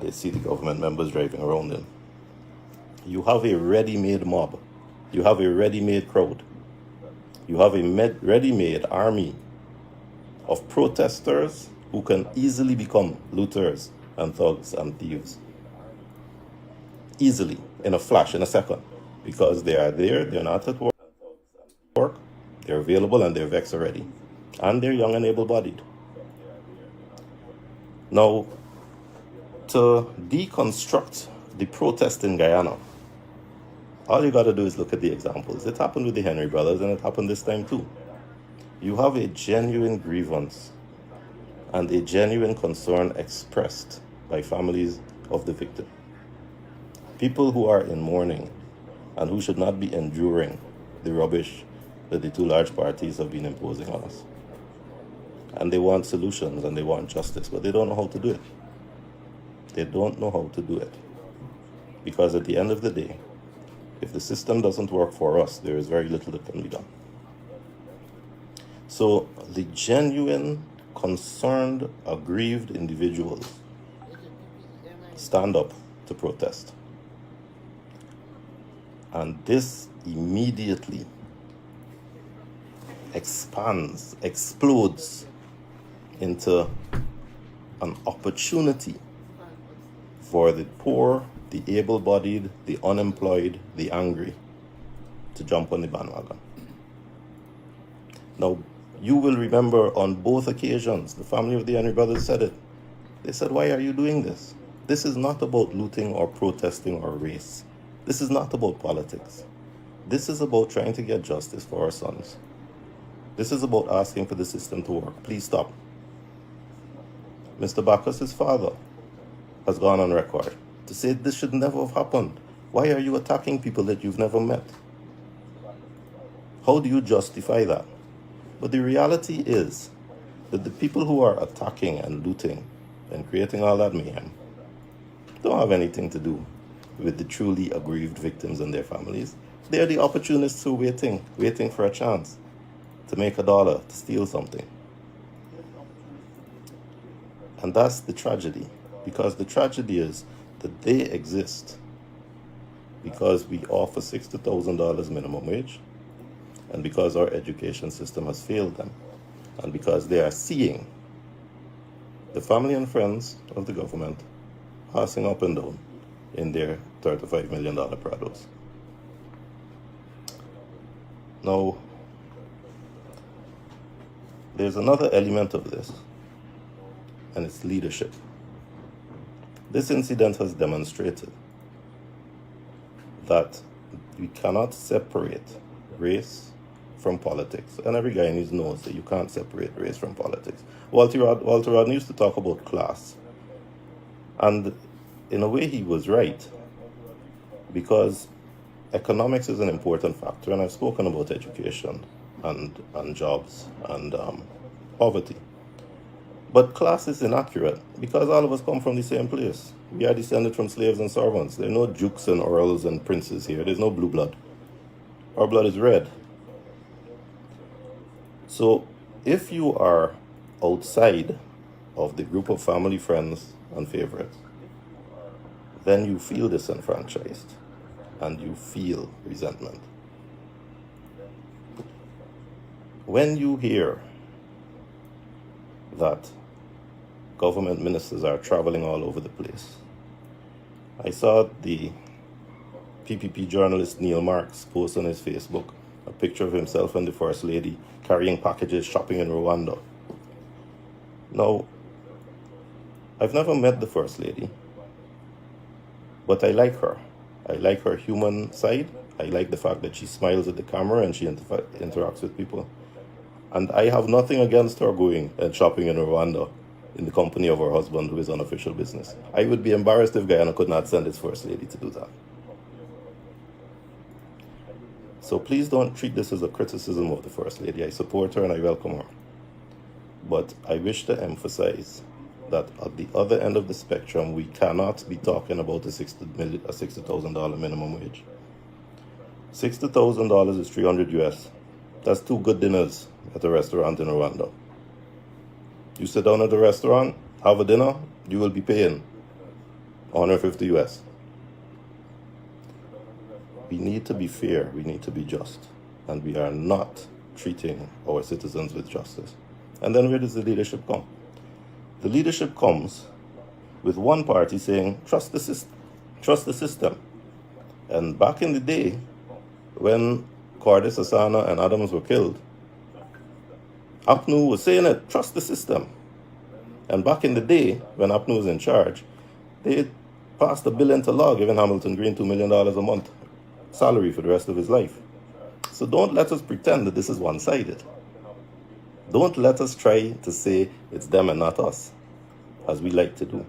that they see the government members driving around in. You have a ready-made mob. You have a ready-made crowd. You have a ready-made army of protesters who can easily become looters and thugs and thieves. Easily, in a flash, in a second. Because they are there, they're not at work, they're available, and they're vexed already. And they're young and able-bodied. Now, to deconstruct the protest in Guyana, all you got to do is look at the examples. It happened with the Henry brothers, and it happened this time too. You have a genuine grievance and a genuine concern expressed by families of the victim. People who are in mourning and who should not be enduring the rubbish that the two large parties have been imposing on us. And they want solutions and they want justice, but they don't know how to do it. They don't know how to do it. Because at the end of the day, if the system doesn't work for us, there is very little that can be done. So the genuine, concerned, aggrieved individuals stand up to protest. And this immediately explodes into an opportunity for the poor, the able-bodied, the unemployed, the angry to jump on the bandwagon. Now, you will remember on both occasions, the family of the Henry brothers said it. They said, why are you doing this? This is not about looting or protesting or race. This is not about politics. This is about trying to get justice for our sons. This is about asking for the system to work. Please stop. Mr. Bacchus' father has gone on record to say this should never have happened. Why are you attacking people that you've never met? How do you justify that? But the reality is that the people who are attacking and looting and creating all that mayhem don't have anything to do with the truly aggrieved victims and their families. They are the opportunists who are waiting for a chance to make a dollar, to steal something. And that's the tragedy, because the tragedy is that they exist because we offer $60,000 minimum wage, and because our education system has failed them, and because they are seeing the family and friends of the government passing up and down in their $35 million Prados. Now, there's another element of this, and it's leadership. This incident has demonstrated that we cannot separate race from politics. And every Guyanese knows that you can't separate race from politics. Walter Rodney used to talk about class. And in a way, he was right, because economics is an important factor, and I've spoken about education and jobs and poverty. But class is inaccurate, because all of us come from the same place. We are descended from slaves and servants. There are no dukes and earls and princes here. There's no blue blood. Our blood is red. So if you are outside of the group of family, friends, and favorites, then you feel disenfranchised and you feel resentment. When you hear that government ministers are traveling all over the place, I saw the PPP journalist Neil Marks post on his Facebook a picture of himself and the First Lady carrying packages shopping in Rwanda. Now, I've never met the First Lady, but I like her. I like her human side. I like the fact that she smiles at the camera and she interacts with people. And I have nothing against her going and shopping in Rwanda in the company of her husband, who is on official business. I would be embarrassed if Guyana could not send its First Lady to do that. So please don't treat this as a criticism of the First Lady. I support her and I welcome her. But I wish to emphasize that at the other end of the spectrum, we cannot be talking about a $60,000 minimum wage. $60,000 is $300 US. That's 2 good dinners at a restaurant in Rwanda. You sit down at the restaurant, have a dinner, you will be paying 150 US. We need to be fair, we need to be just, and we are not treating our citizens with justice. And then where does the leadership come? The leadership comes with one party saying, trust the system. And back in the day, when Cordes, Asana, and Adams were killed, APNU was saying it, trust the system. And back in the day, when APNU was in charge, they passed a bill into law giving Hamilton Green $2 million a month salary for the rest of his life. So don't let us pretend that this is one-sided. Don't let us try to say it's them and not us, as we like to do.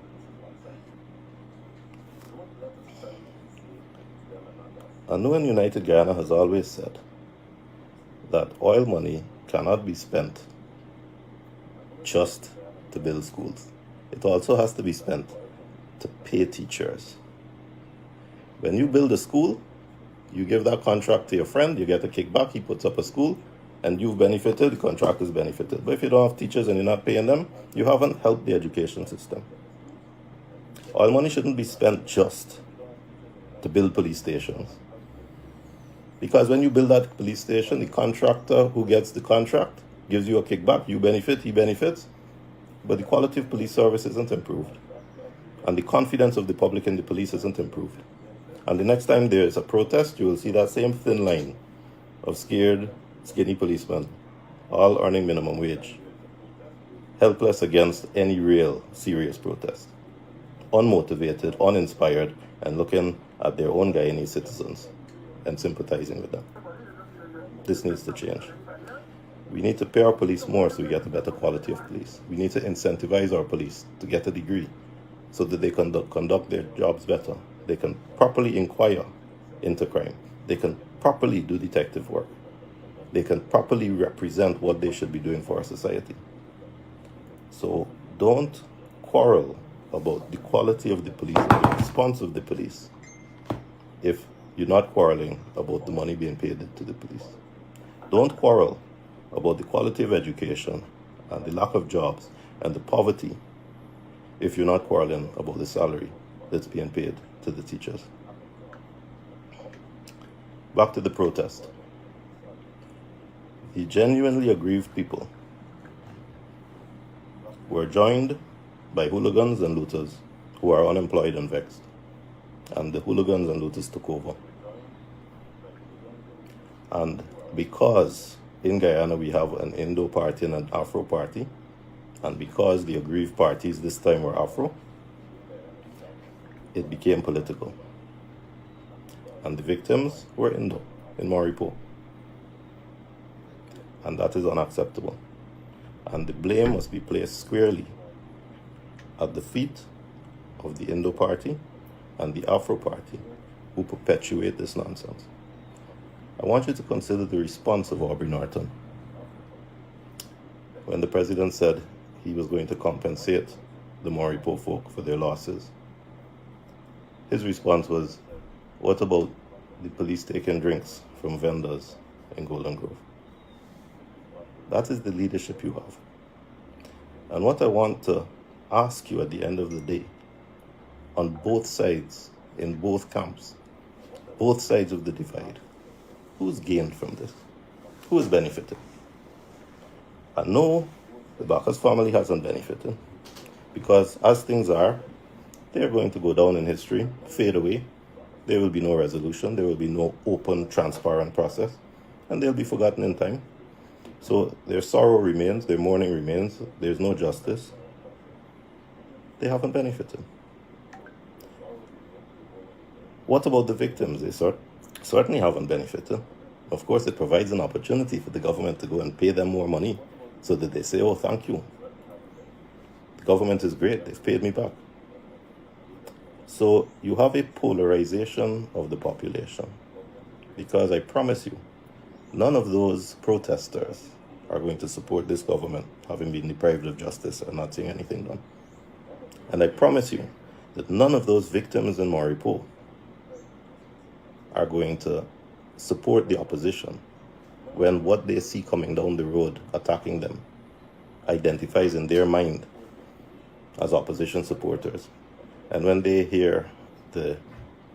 ANU United Guyana has always said that oil money cannot be spent just to build schools. It also has to be spent to pay teachers. When you build a school, you give that contract to your friend, you get a kickback, he puts up a school, and you've benefited, the contractors benefited. But if you don't have teachers and you're not paying them, you haven't helped the education system. Oil money shouldn't be spent just to build police stations. Because when you build that police station, the contractor who gets the contract gives you a kickback, you benefit, he benefits, but the quality of police service isn't improved. And the confidence of the public in the police isn't improved. And the next time there is a protest, you will see that same thin line of scared, skinny policemen, all earning minimum wage, helpless against any real, serious protest, unmotivated, uninspired, and looking at their own Guyanese citizens and sympathizing with them. This needs to change. We need to pay our police more so we get a better quality of police. We need to incentivize our police to get a degree so that they can conduct their jobs better. They can properly inquire into crime. They can properly do detective work. They can properly represent what they should be doing for our society. So don't quarrel about the quality of the police and the response of the police if you're not quarreling about the money being paid to the police. Don't quarrel about the quality of education and the lack of jobs and the poverty if you're not quarreling about the salary that's being paid to the teachers. Back to the protest. The genuinely aggrieved people were joined by hooligans and looters who are unemployed and vexed. And the hooligans and looters took over. And because in Guyana we have an Indo party and an Afro party, and because the aggrieved parties this time were Afro, it became political. And the victims were Indo, in Maripo. And that is unacceptable. And the blame must be placed squarely at the feet of the Indo party and the Afro party who perpetuate this nonsense. I want you to consider the response of Aubrey Norton when the president said he was going to compensate the Maripo folk for their losses. His response was, what about the police taking drinks from vendors in Golden Grove? That is the leadership you have. And what I want to ask you at the end of the day, on both sides, in both camps, both sides of the divide, who's gained from this? Who has benefited? I know the Bacchus family hasn't benefited because as things are, they're going to go down in history, fade away. There will be no resolution. There will be no open, transparent process, and they'll be forgotten in time. So their sorrow remains, their mourning remains. There's no justice. They haven't benefited. What about the victims? They certainly haven't benefited. Of course, it provides an opportunity for the government to go and pay them more money so that they say, oh, thank you. The government is great. They've paid me back. So you have a polarization of the population because I promise you, none of those protesters are going to support this government having been deprived of justice and not seeing anything done. And I promise you that none of those victims in Maripo are going to support the opposition when what they see coming down the road attacking them identifies in their mind as opposition supporters. And when they hear the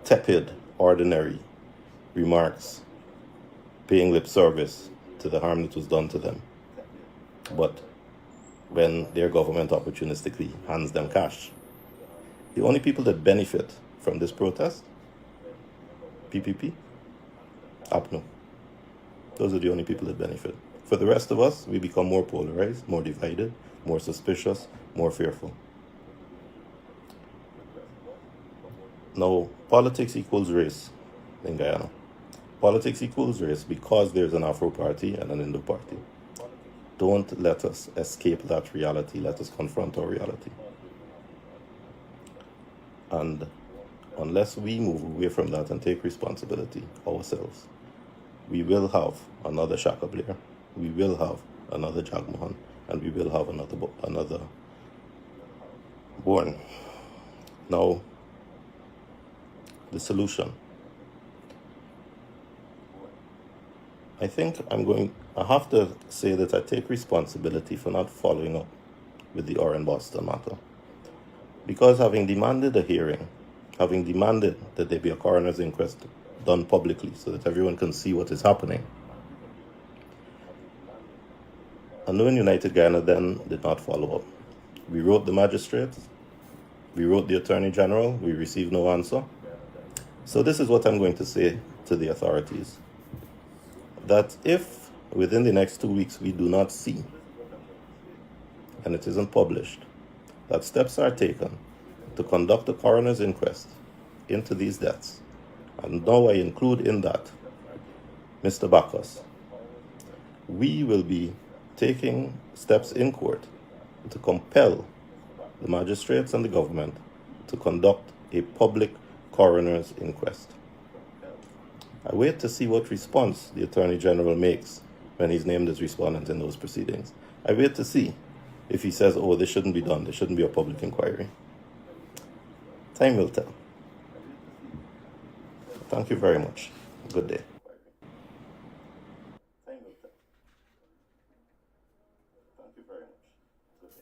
tepid, ordinary remarks, paying lip service to the harm that was done to them, but when their government opportunistically hands them cash, the only people that benefit from this protest, PPP, APNO. Those are the only people that benefit. For the rest of us, we become more polarized, more divided, more suspicious, more fearful. Now, politics equals race in Guyana. Politics equals race because there's an Afro party and an Indo party. Don't let us escape that reality. Let us confront our reality. And unless we move away from that and take responsibility ourselves, we will have another Shaka Blair, we will have another Jagmohan, and we will have another Born. Now, the solution. I think I have to say that I take responsibility for not following up with the Oren Boston matter. Because having demanded a hearing, having demanded that there be a coroner's inquest done publicly so that everyone can see what is happening, Unknown United Guyana then did not follow up. We wrote the magistrates, we wrote the Attorney General, we received no answer. So this is what I'm going to say to the authorities. That if within the next 2 weeks we do not see, and it isn't published, that steps are taken to conduct a coroner's inquest into these deaths, and now I include in that Mr. Bacchus, we will be taking steps in court to compel the magistrates and the government to conduct a public coroner's inquest. I wait to see what response the Attorney General makes when he's named as respondent in those proceedings. I wait to see if he says, oh, this shouldn't be done, there shouldn't be a public inquiry. Time will tell. Thank you very much. Good day. Time will tell. Thank you very much. Good day.